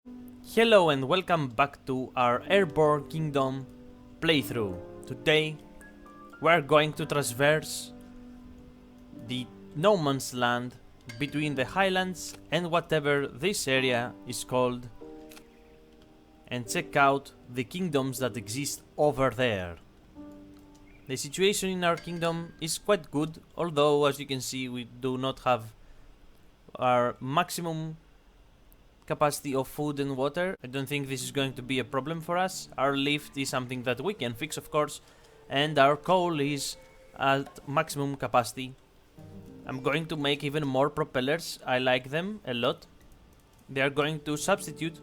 Hello and welcome back to our Airborne Kingdom playthrough. Today we're going to traverse the no man's land between the highlands and whatever this area is called and check out the kingdoms that exist over there. The situation in our kingdom is quite good, although as you can see we do not have our maximum capacity of food and water. I don't think this is going to be a problem for us. Our lift is something that we can fix, of course, and our coal is at maximum capacity. I'm going to make even more propellers. I like them a lot. They are going to substitute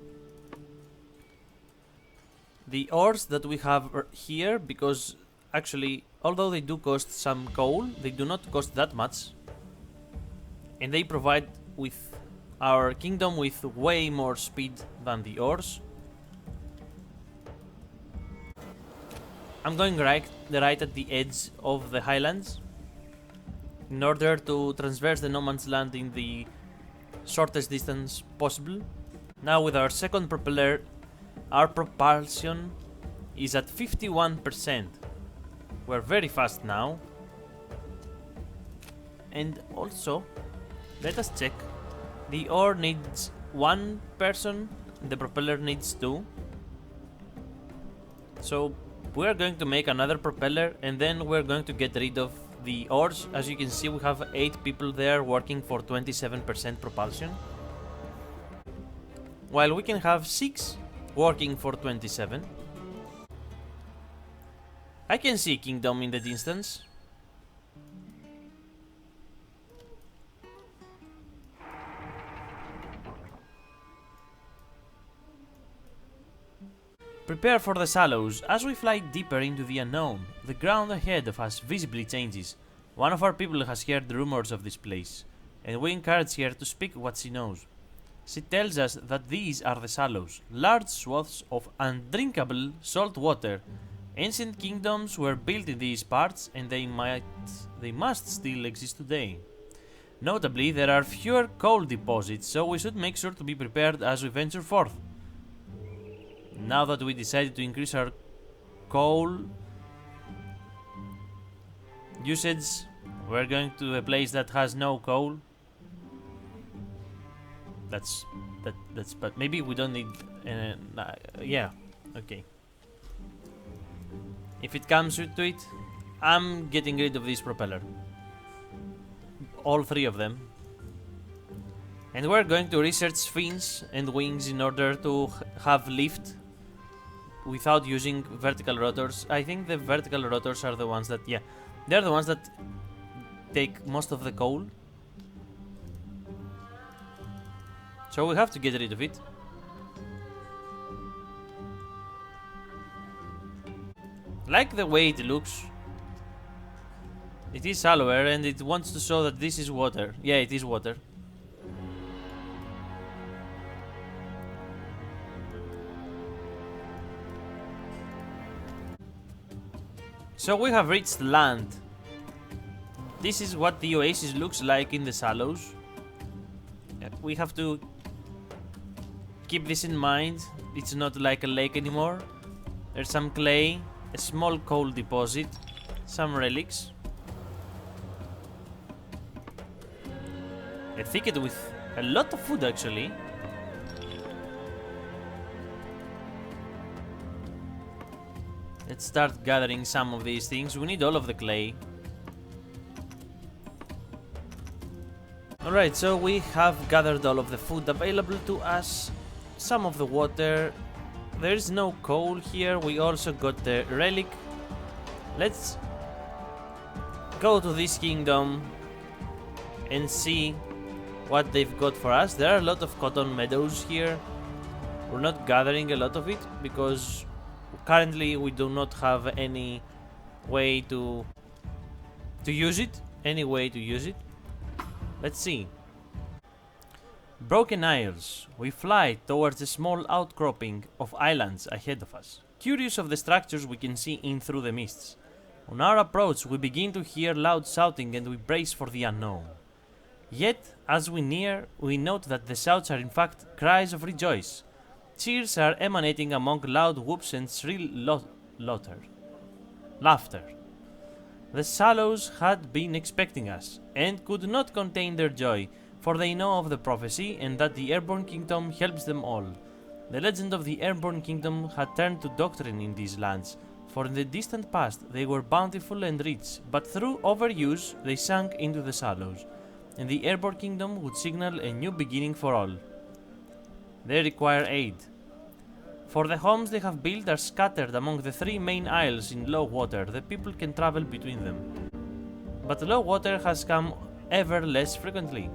the ores that we have here, because actually, although they do cost some coal, they do not cost that much, and they provide with our kingdom with way more speed than the ores. I'm going right at the edge of the highlands in order to traverse the no man's land in the shortest distance possible. Now with our second propeller, our propulsion is at 51%. We're very fast now. And also, let us check. The ore needs one person, the propeller needs two. So we're going to make another propeller and then we're going to get rid of the ores. As you can see, we have 8 people there working for 27% propulsion, while we can have 6 working for 27. I can see kingdom in the distance. Prepare for the shallows. As we fly deeper into the unknown, the ground ahead of us visibly changes. One of our people has heard rumors of this place, and we encourage her to speak what she knows. She tells us that these are the shallows, large swaths of undrinkable salt water. Ancient kingdoms were built in these parts, and they must still exist today. Notably, there are fewer coal deposits, so we should make sure to be prepared as we venture forth. Now that we decided to increase our coal usage, we're going to a place that has no coal. But maybe we don't need. Yeah, okay. If it comes to it, I'm getting rid of this propeller. All 3 of them. And we're going to research fins and wings in order to have lift without using vertical rotors. I think the vertical rotors are the ones that, yeah, they're the ones that take most of the coal. So we have to get rid of it. Like the way it looks. It is shallower and it wants to show that this is water. Yeah, it is water. So we have reached land. This is what the oasis looks like in the shallows. We have to keep this in mind. It's not like a lake anymore. There's some clay, a small coal deposit, some relics, a thicket with a lot of food actually. Let's start gathering some of these things. We need all of the clay. Alright, so we have gathered all of the food available to us. Some of the water. There is no coal here. We also got the relic. Let's go to this kingdom and see what they've got for us. There are a lot of cotton meadows here. We're not gathering a lot of it because currently we do not have any way to use it. Let's see. Broken Isles. We fly towards a small outcropping of islands ahead of us. Curious of the structures we can see in through the mists. On our approach, we begin to hear loud shouting and we brace for the unknown. Yet, as we near, we note that the shouts are in fact cries of rejoice. cheers are emanating among loud whoops and shrill laughter. The Sallows had been expecting us, and could not contain their joy, for they know of the prophecy and that the Airborne Kingdom helps them all. The legend of the Airborne Kingdom had turned to doctrine in these lands, for in the distant past they were bountiful and rich, but through overuse they sank into the shallows, and the Airborne Kingdom would signal a new beginning for all. They require aid, for the homes they have built are scattered among the 3 main isles in low water. The people can travel between them, but low water has come ever less frequently.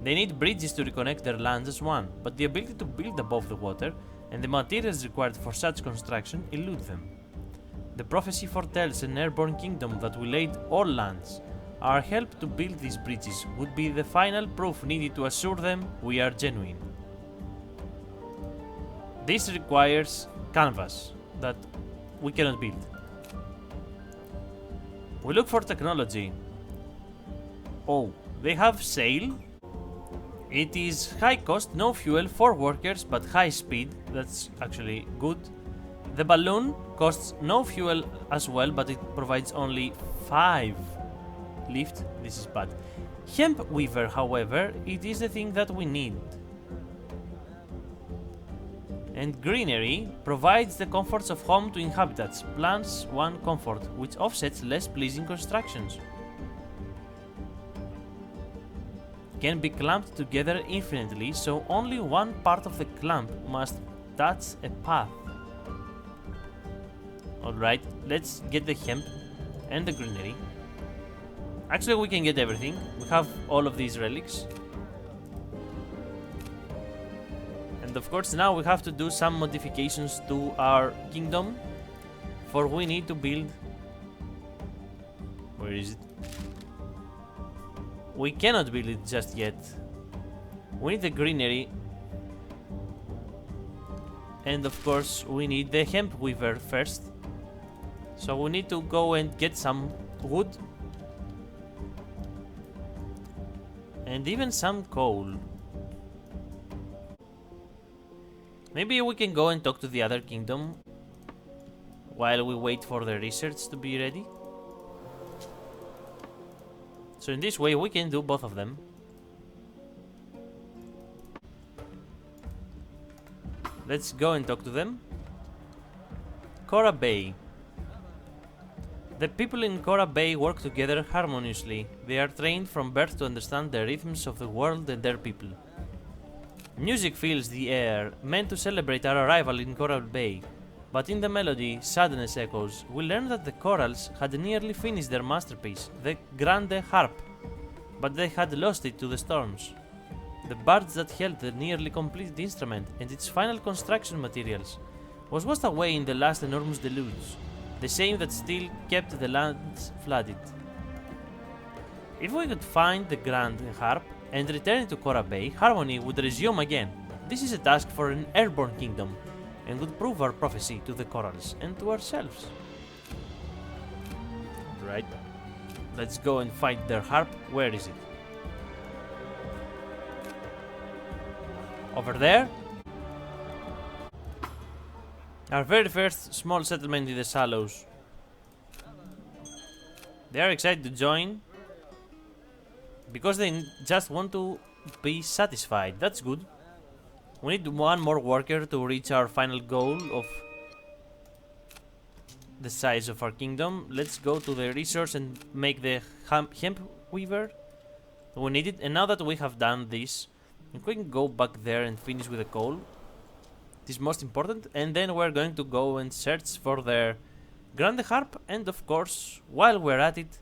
They need bridges to reconnect their lands as one, but the ability to build above the water and the materials required for such construction elude them. The prophecy foretells an Airborne Kingdom that will aid all lands. Our help to build these bridges would be the final proof needed to assure them we are genuine. This requires canvas that we cannot build. We look for technology. Oh, they have sail. It is high cost, no fuel, 4 workers, but high speed. That's actually good. The balloon costs no fuel as well, but it provides only 5 lift. This is bad. Hemp weaver, however, it is the thing that we need. And greenery provides the comforts of home to inhabitants, plus 1 comfort, which offsets less pleasing constructions. Can be clamped together infinitely, so only one part of the clamp must touch a path. Alright, let's get the hemp and the greenery. Actually, we can get everything. We have all of these relics. And of course, now we have to do some modifications to our kingdom, for we need to build... Where is it? We cannot build it just yet. We need the greenery. And of course, we need the hemp weaver first. So we need to go and get some wood. And even some coal. Maybe we can go and talk to the other kingdom while we wait for the research to be ready. So in this way we can do both of them. Let's go and talk to them. Cora Bay. The people in Cora Bay work together harmoniously. They are trained from birth to understand the rhythms of the world and their people. Music fills the air, meant to celebrate our arrival in Coral Bay. But in the melody, sadness echoes. We learn that the Corals had nearly finished their masterpiece, the Grande Harp, but they had lost it to the storms. The barge that held the nearly completed instrument and its final construction materials was washed away in the last enormous deluge, the same that still kept the lands flooded. If we could find the Grand Harp and return it to Cora Bay, harmony would resume again. This is a task for an Airborne Kingdom, and would prove our prophecy to the Corals and to ourselves. Right. Let's go and find their harp. Where is it? Over there? Our very first small settlement in the Shallows. They are excited to join because they just want to be satisfied. That's good. We need 1 more worker to reach our final goal of the size of our kingdom. Let's go to the resource and make the hemp weaver. We need it, and now that we have done this, we can go back there and finish with the coal. It is most important, and then we're going to go and search for their Grande Harp, and of course, while we're at it,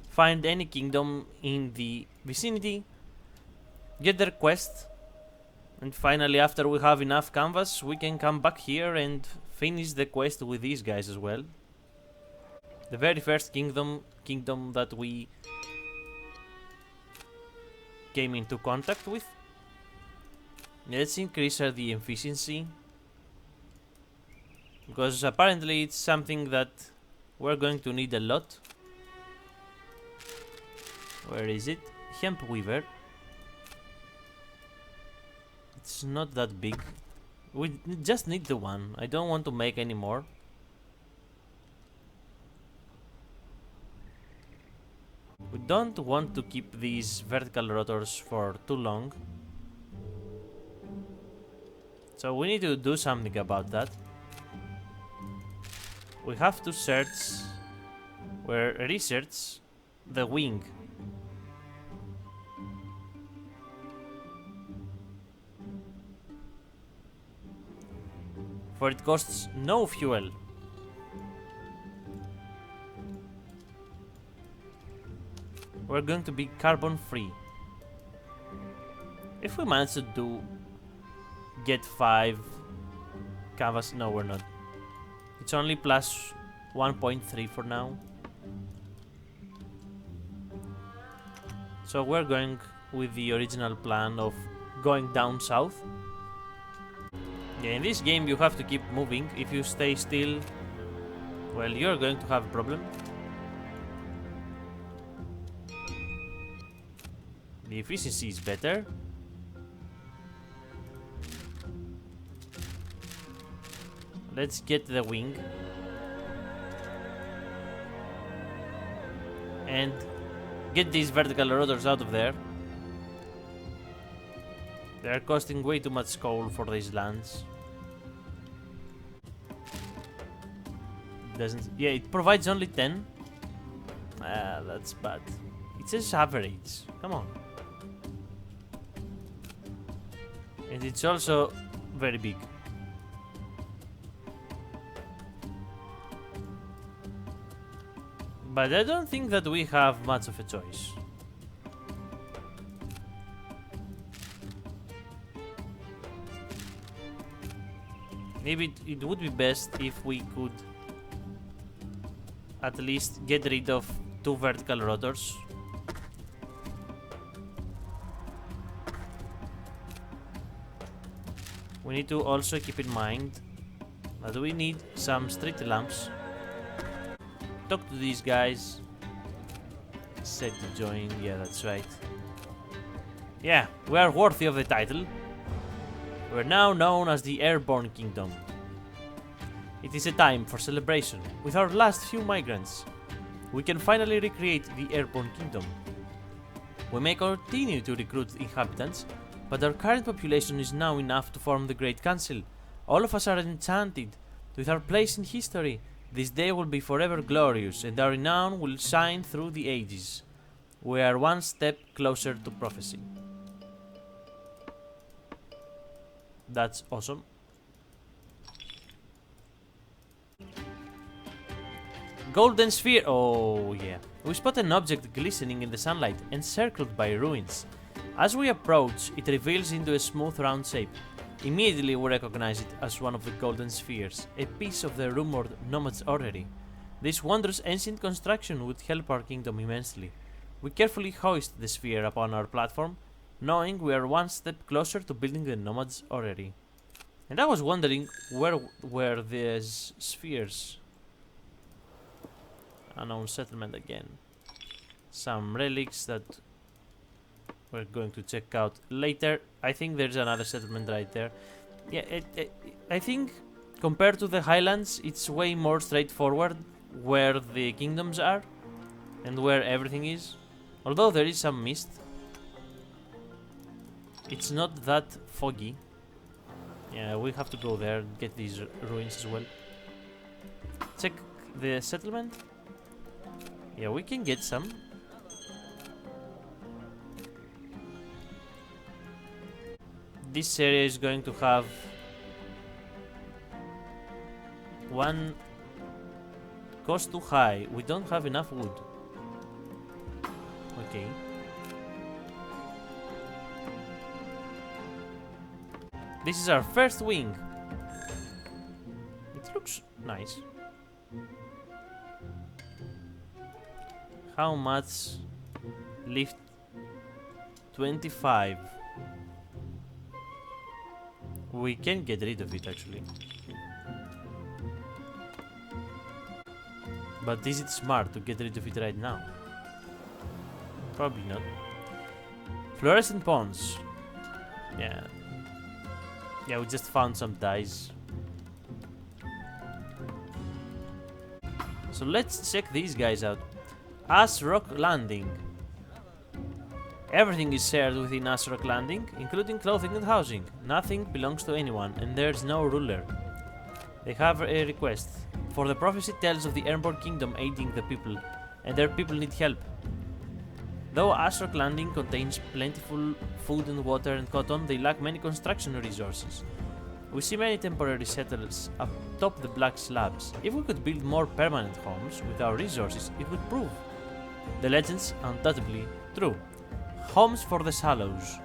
find any kingdom in the vicinity, get their quest, and finally, after we have enough canvas, we can come back here and finish the quest with these guys as well. The very first kingdom that we came into contact with. Let's increase the efficiency, because apparently it's something that we're going to need a lot. Where is it? Hemp weaver. It's not that big. We just need the one. I don't want to make any more. We don't want to keep these vertical rotors for too long. So we need to do something about that. We have to search, or research, the wing. For it costs no fuel. We're going to be carbon free. If we manage to get 5 canvas, no, we're not. It's only plus 1.3 for now. So we're going with the original plan of going down south. Yeah, in this game you have to keep moving. If you stay still, well, you're going to have a problem. The efficiency is better. Let's get the wing. And get these vertical rotors out of there. They are costing way too much coal for these lands. Yeah, it provides only 10. That's bad. It says average. Come on. And it's also very big. But I don't think that we have much of a choice. Maybe it would be best if we could at least get rid of 2 vertical rotors. We need to also keep in mind that we need some street lamps. Talk to these guys. Set to join. Yeah, that's right. Yeah, we are worthy of the title. We're now known as the Airborne Kingdom. It is a time for celebration. With our last few migrants, we can finally recreate the Airborne Kingdom. We may continue to recruit inhabitants, but our current population is now enough to form the Great Council. All of us are enchanted with our place in history. This day will be forever glorious, and our renown will shine through the ages. We are one step closer to prophecy. That's awesome. Golden sphere. Oh yeah. We spot an object glistening in the sunlight, encircled by ruins. As we approach, it reveals into a smooth round shape. Immediately we recognize it as one of the golden spheres, a piece of the rumored nomad's orrery. This wondrous ancient construction would help our kingdom immensely. We carefully hoist the sphere upon our platform, knowing we are one step closer to building the nomad's orrery. And I was wondering, where were these spheres? Unknown settlement again. Some relics that we're going to check out later. I think there's another settlement right there. Yeah, I think compared to the Highlands, it's way more straightforward where the kingdoms are and where everything is. Although there is some mist, it's not that foggy. Yeah, we have to go there and get these ruins as well. Check the settlement. Yeah, we can get some. This area is going to have one cost too high. We don't have enough wood. Okay. This is our first wing. It looks nice. How much? Lift 25. We can get rid of it actually. But is it smart to get rid of it right now? Probably not. Fluorescent ponds. Yeah. Yeah, we just found some dice. So let's check these guys out. Ash Rock Landing. Everything is shared within Ash Rock Landing, including clothing and housing. Nothing belongs to anyone, and there's no ruler. They have a request. For the prophecy tells of the Airborne Kingdom aiding the people, and their people need help. Though Ash Rock Landing contains plentiful food and water and cotton, they lack many construction resources. We see many temporary settlers atop the black slabs. If we could build more permanent homes with our resources, it would prove the legends undoubtedly true. Homes for the Shallows.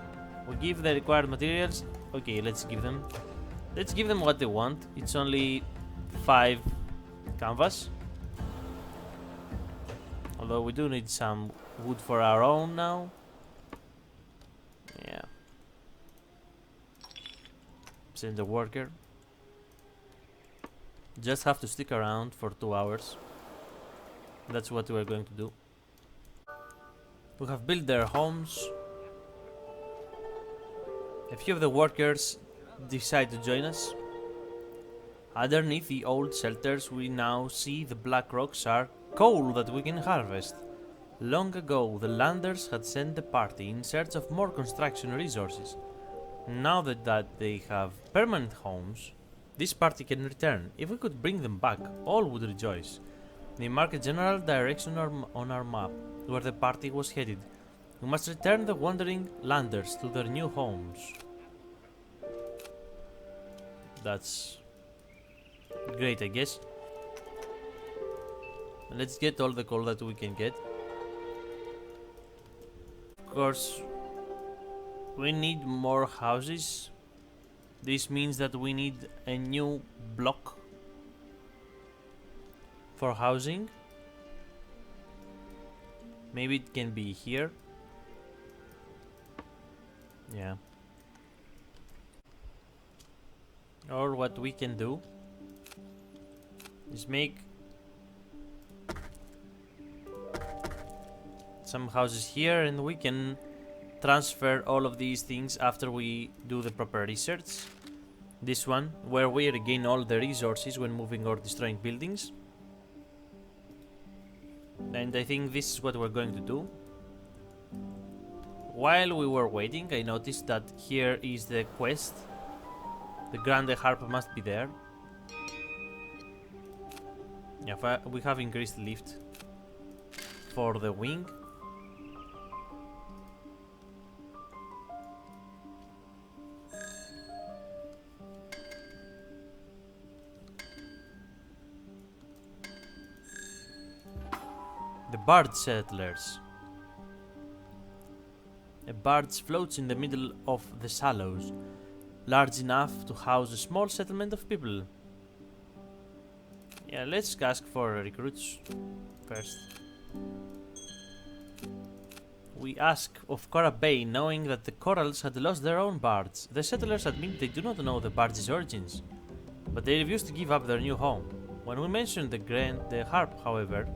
We give the required materials. Okay, let's give them what they want. It's only 5 canvas. Although we do need some wood for our own now. Yeah. Send the worker. Just have to stick around for 2 hours. That's what we're going to do. We have built their homes. A few of the workers decide to join us. Underneath the old shelters we now see the black rocks are coal that we can harvest. Long ago the landers had sent the party in search of more construction resources. Now that they have permanent homes, this party can return. If we could bring them back, all would rejoice. They mark a general direction on our map where the party was headed. We must return the wandering landers to their new homes. That's great, I guess. Let's get all the coal that we can get. Of course, we need more houses. This means that we need a new block for housing. Maybe it can be here. Yeah. Or what we can do is make some houses here, and we can transfer all of these things after we do the proper research. This one, where we regain all the resources when moving or destroying buildings. And I think this is what we're going to do. While we were waiting, I noticed that here is the quest. The Grande Harp must be there. Yeah, we have increased lift for the wing. The barge settlers. A barge floats in the middle of the shallows, large enough to house a small settlement of people. Yeah, let's ask for recruits first. We ask of Cora Bay, knowing that the Corals had lost their own barge. The settlers admit they do not know the barge's origins, but they refuse to give up their new home. When we mention the harp, however,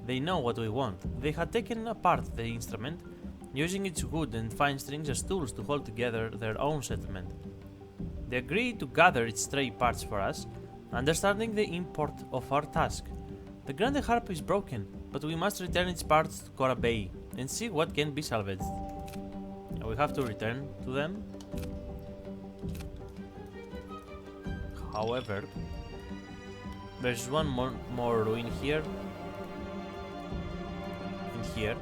they know what we want. They had taken apart the instrument, using its wood and fine strings as tools to hold together their own settlement. They agreed to gather its stray parts for us, understanding the import of our task. The Grande Harp is broken, but we must return its parts to Cora Bay and see what can be salvaged. We have to return to them. However, there's one more ruin here. And here.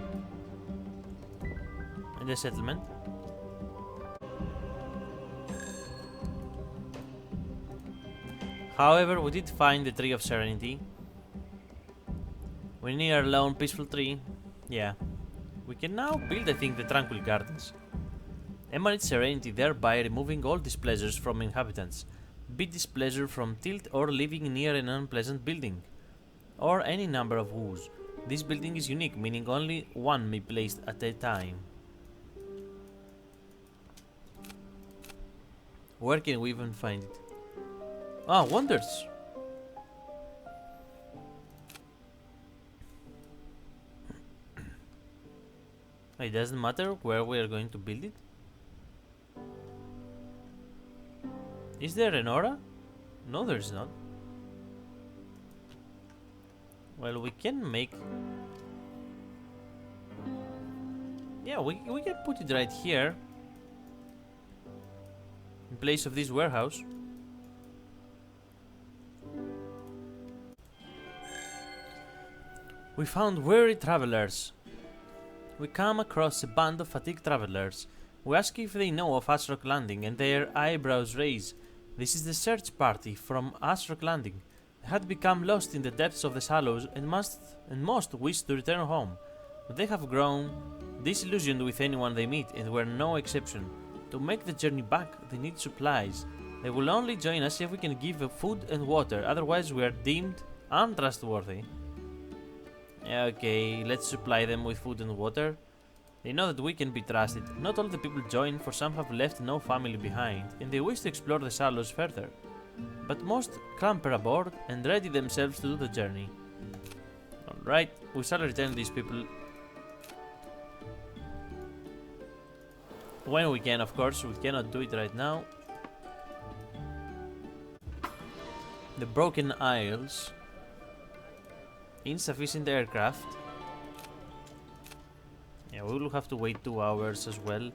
In the settlement. However, we did find the Tree of Serenity. We're near a lone peaceful tree. Yeah. We can now build, I think, the Tranquil Gardens. Emanate serenity, thereby removing all displeasures from inhabitants. Be displeasure from tilt or living near an unpleasant building. Or any number of woos. This building is unique, meaning only one may be placed at a time. Where can we even find it? Ah, wonders! It doesn't matter where we are going to build it? Is there an aura? No, there's not. Well, we can make... Yeah, we can put it right here. In place of this warehouse. We found weary travelers. We come across a band of fatigued travelers. We ask if they know of Asrock Landing, and their eyebrows raise. This is the search party from Asrock Landing. They had become lost in the depths of the shallows and most wished to return home. But they have grown disillusioned with anyone they meet, and were no exception. To make the journey back, they need supplies. They will only join us if we can give them food and water, otherwise we are deemed untrustworthy. Okay, let's supply them with food and water. They know that we can be trusted. Not all the people join, for some have left no family behind, and they wish to explore the shallows further. But most clamber aboard and ready themselves to do the journey. Alright, we shall return these people when we can, of course. We cannot do it right now. The Broken Isles. Insufficient aircraft. Yeah, we will have to wait 2 hours as well.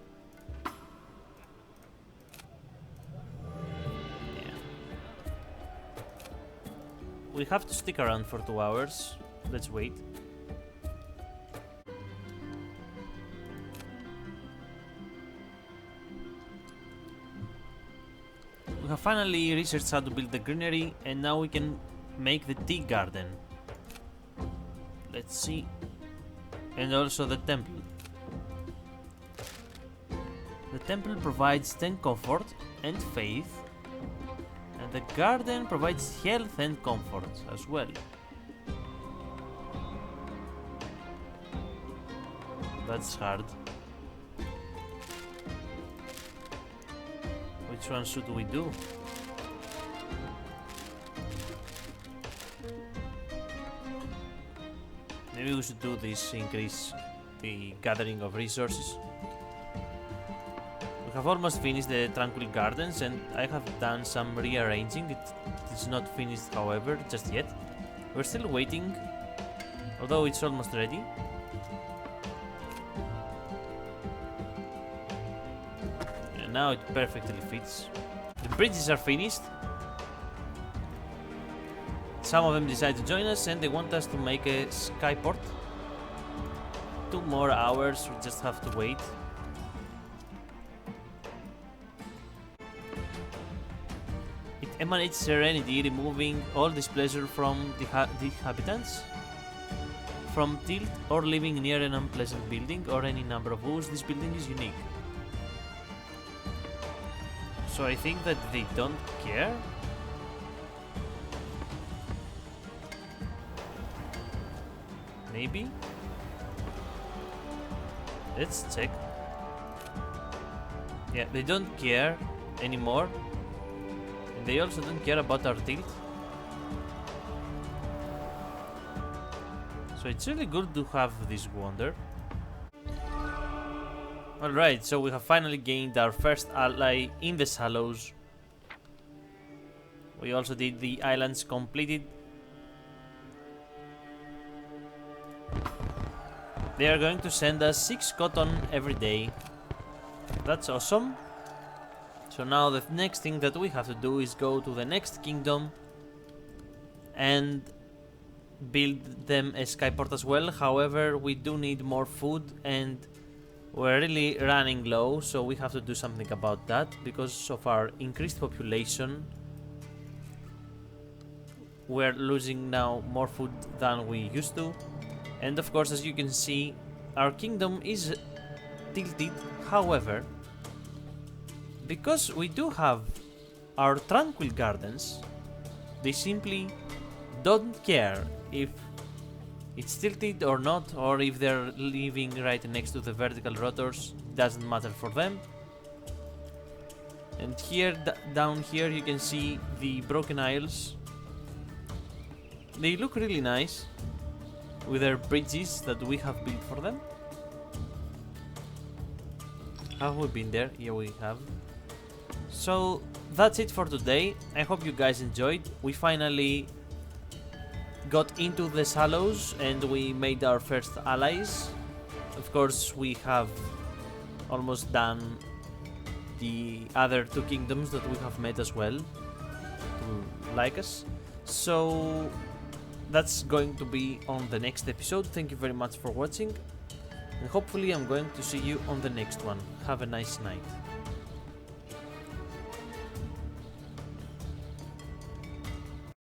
Yeah. We have to stick around for 2 hours. Let's wait. We have finally researched how to build the greenery, and now we can make the tea garden. Let's see. And also the temple. The temple provides 10 comfort and faith, and the garden provides health and comfort as well. That's hard. Which one should we do? Maybe we should do this, increase the gathering of resources. We have almost finished the Tranquil Gardens, and I have done some rearranging. It is not finished, however, just yet. We're still waiting, although it's almost ready. And now it perfectly fits. The bridges are finished. Some of them decide to join us, and they want us to make a skyport. 2 more hours, we just have to wait. It emanates serenity, removing all displeasure from the inhabitants. From tilt or living near an unpleasant building or any number of woes, this building is unique. So I think that they don't care. Maybe? Let's check. Yeah, they don't care anymore. And they also don't care about our tilt. So it's really good to have this wonder. Alright, so we have finally gained our first ally in the shallows. We also did the islands completed. They are going to send us 6 cotton every day. That's awesome. So now the next thing that we have to do is go to the next kingdom and build them a skyport as well. However, we do need more food, and we're really running low, so we have to do something about that because of our increased population. We're losing now more food than we used to. And of course, as you can see, our kingdom is tilted. However, because we do have our Tranquil Gardens, they simply don't care if it's tilted or not, or if they're living right next to the vertical rotors. Doesn't matter for them. And here, down here, you can see the Broken Isles. They look really nice with their bridges that we have built for them. Have we been there? Yeah, we have. So that's it for today. I hope you guys enjoyed. We finally got into the Shallows and we made our first allies. Of course, we have almost done the other two kingdoms that we have met as well to like us. So that's going to be on the next episode. Thank you very much for watching, and hopefully I'm going to see you on the next one. Have a nice night.